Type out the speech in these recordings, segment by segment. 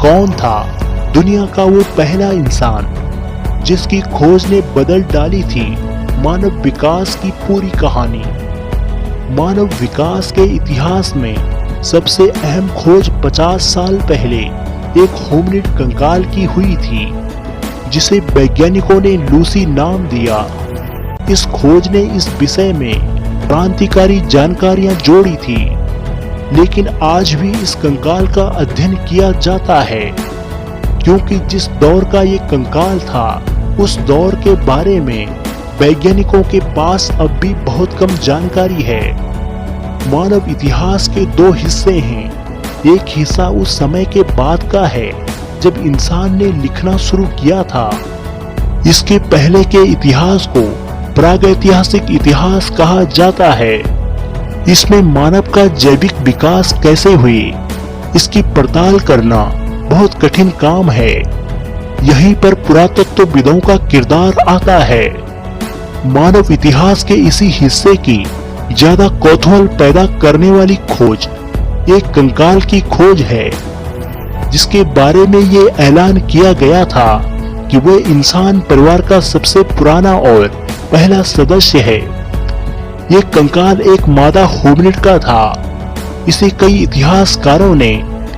कौन था दुनिया का वो पहला इंसान जिसकी खोज ने बदल डाली थी मानव विकास की पूरी कहानी। मानव विकास के इतिहास में सबसे अहम खोज 50 साल पहले एक होमिनिड कंकाल की हुई थी जिसे वैज्ञानिकों ने लूसी नाम दिया। इस खोज ने इस विषय में क्रांतिकारी जानकारियां जोड़ी थी, लेकिन आज भी इस कंकाल का अध्ययन किया जाता है क्योंकि जिस दौर का ये कंकाल था उस दौर के बारे में वैज्ञानिकों के पास अब भी बहुत कम जानकारी है। मानव इतिहास के दो हिस्से हैं। एक हिस्सा उस समय के बाद का है जब इंसान ने लिखना शुरू किया था। इसके पहले के इतिहास को प्रागैतिहासिक इतिहास कहा जाता है। इसमें मानव का जैविक विकास कैसे हुई इसकी पड़ताल करना बहुत कठिन काम है। यहीं पर पुरातत्वविदों का किरदार आता है। मानव इतिहास के इसी हिस्से की ज्यादा कौतूहल पैदा करने वाली खोज एक कंकाल की खोज है जिसके बारे में ये ऐलान किया गया था कि वह इंसान परिवार का सबसे पुराना और पहला सदस्य है। ये कंकाल एक मादा होमिनिड का था। इसे कई इतिहासकारों ने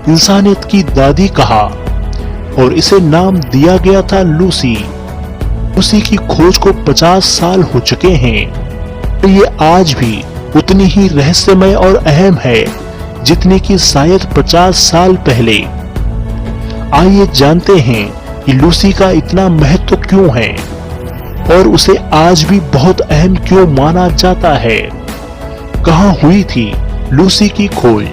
इंसानियत की दादी कहा और इसे नाम दिया गया था लूसी। लूसी की खोज को 50 साल हो चुके हैं। तो ये आज भी उतनी ही रहस्यमय और अहम है जितनी कि शायद 50 साल पहले। आइए जानते हैं कि लूसी का इतना महत्व क्यों है और उसे आज भी बहुत अहम क्यों माना जाता है। कहां हुई थी लूसी की खोज?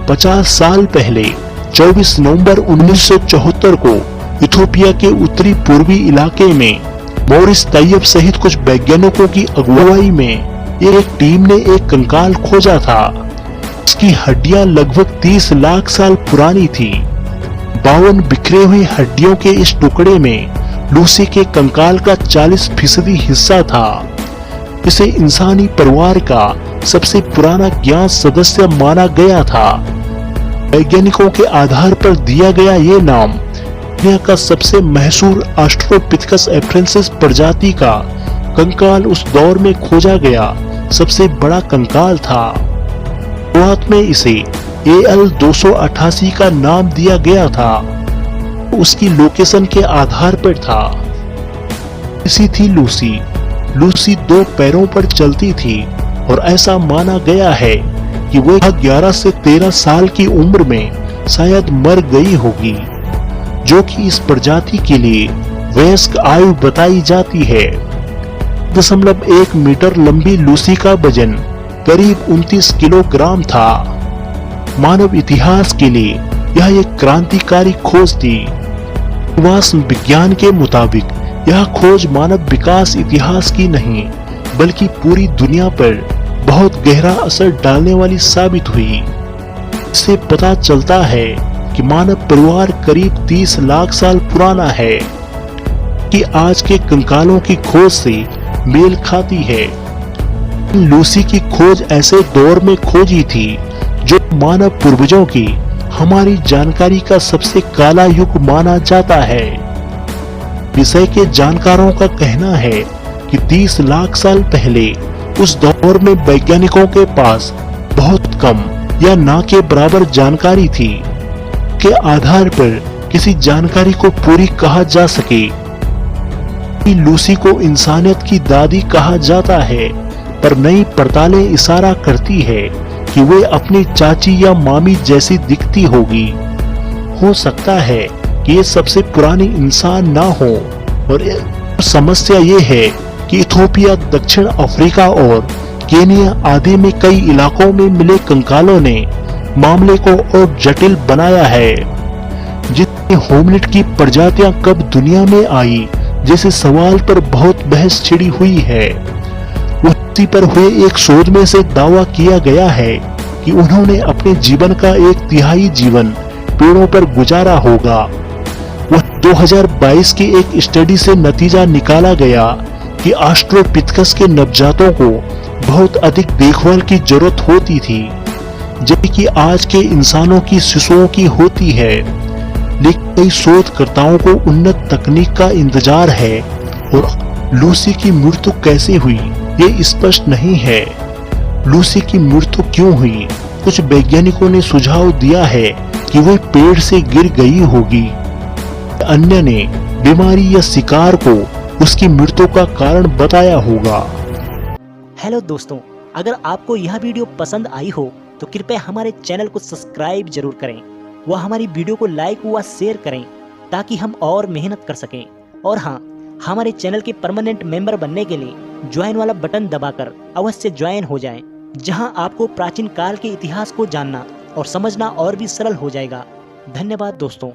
50 साल पहले 24 नवंबर 1974 को इथोपिया के उत्तरी पूर्वी इलाके में मोरिस तैयब सहित कुछ वैज्ञानिकों की अगुवाई में एक टीम ने एक कंकाल खोजा था। इसकी हड्डियां लगभग 30 लाख साल पुरानी थी। 52 बिखरे हुई हड्डियों के इस टुकड़े में लूसी के कंकाल का 40% हिस्सा था। इसे इंसानी परिवार का सबसे पुराना ज्ञात सदस्य माना गया था। वैज्ञानिकों के आधार पर दिया गया ये नाम दुनिया का सबसे मशहूर ऑस्ट्रोपिथेकस एफ्रेंसिस प्रजाति का कंकाल उस दौर में खोजा गया सबसे बड़ा कंकाल था। शुरुआत में इसे AL 288 का नाम दिया गया था। उसकी लोकेशन के आधार पर था। इसी थी लूसी। लूसी 2 पैरों पर चलती थी और ऐसा माना गया है कि वह 11 से 13 साल की उम्र में शायद मर गई होगी, जो कि इस प्रजाति के लिए वयस्क आयु बताई जाती है। 1.1 मीटर लंबी लूसी का वजन करीब 29 किलोग्राम था। मानव इतिहास के लिए यह एक क्रांतिकारी खोज थी। जीवाश्म विज्ञान के मुताबिक यह खोज मानव विकास इतिहास की नहीं बल्कि पूरी दुनिया पर बहुत गहरा असर डालने वाली साबित हुई। इससे पता चलता है कि मानव परिवार करीब 30 लाख साल पुराना है कि आज के कंकालों की खोज से मेल खाती है। लूसी की खोज ऐसे दौर में खोजी थी जो मानव पूर्वजों की हमारी जानकारी का सबसे काला युग माना जाता है। विषय के जानकारों का कहना है कि 30 लाख साल पहले उस दौर में वैज्ञानिकों के पास बहुत कम या ना के बराबर जानकारी थी के आधार पर किसी जानकारी को पूरी कहा जा सके। लूसी को इंसानियत की दादी कहा जाता है, पर नई पड़तालें इशारा करती है कि वे अपनी चाची या मामी जैसी दिखती होगी। हो सकता है कि ये सबसे पुरानी इंसान ना हो और समस्या ये है कि इथोपिया, दक्षिण अफ्रीका और केनिया आदि में कई इलाकों में मिले कंकालों ने मामले को और जटिल बनाया है। जितने होमिनिड की प्रजातियां कब दुनिया में आई जैसे सवाल पर बहुत बहस छिड़ी हुई है। उसी पर हुए एक शोध में से दावा किया गया है कि उन्होंने अपने जीवन का 1/3 जीवन पेड़ों पर गुजारा होगा। वह 2022 की एक स्टडी से नतीजा निकाला गया कि ऑस्ट्रोपिथेकस के नवजातों को बहुत अधिक देखभाल की जरूरत होती थी जबकि आज के इंसानों की शिशुओं की होती है। लेकिन कई शोधकर्ताओं को उन्नत तकनीक का इंतजार है और लूसी की मृत्यु कैसे हुई ये स्पष्ट नहीं है। लूसी की मृत्यु क्यों हुई? कुछ वैज्ञानिकों ने सुझाव दिया है कि वह पेड़ से गिर गई होगी। अन्य ने बीमारी या शिकार को उसकी मृत्यु का कारण बताया होगा। हेलो दोस्तों, अगर आपको यह वीडियो पसंद आई हो तो कृपया हमारे चैनल को सब्सक्राइब जरूर करें व हमारी वीडियो को लाइक व शेयर करें ताकि हम और मेहनत कर सकें। और हाँ, हमारे चैनल के परमानेंट मेंबर बनने के लिए ज्वाइन वाला बटन दबाकर अवश्य ज्वाइन हो जाएं, जहां आपको प्राचीन काल के इतिहास को जानना और समझना और भी सरल हो जाएगा। धन्यवाद दोस्तों।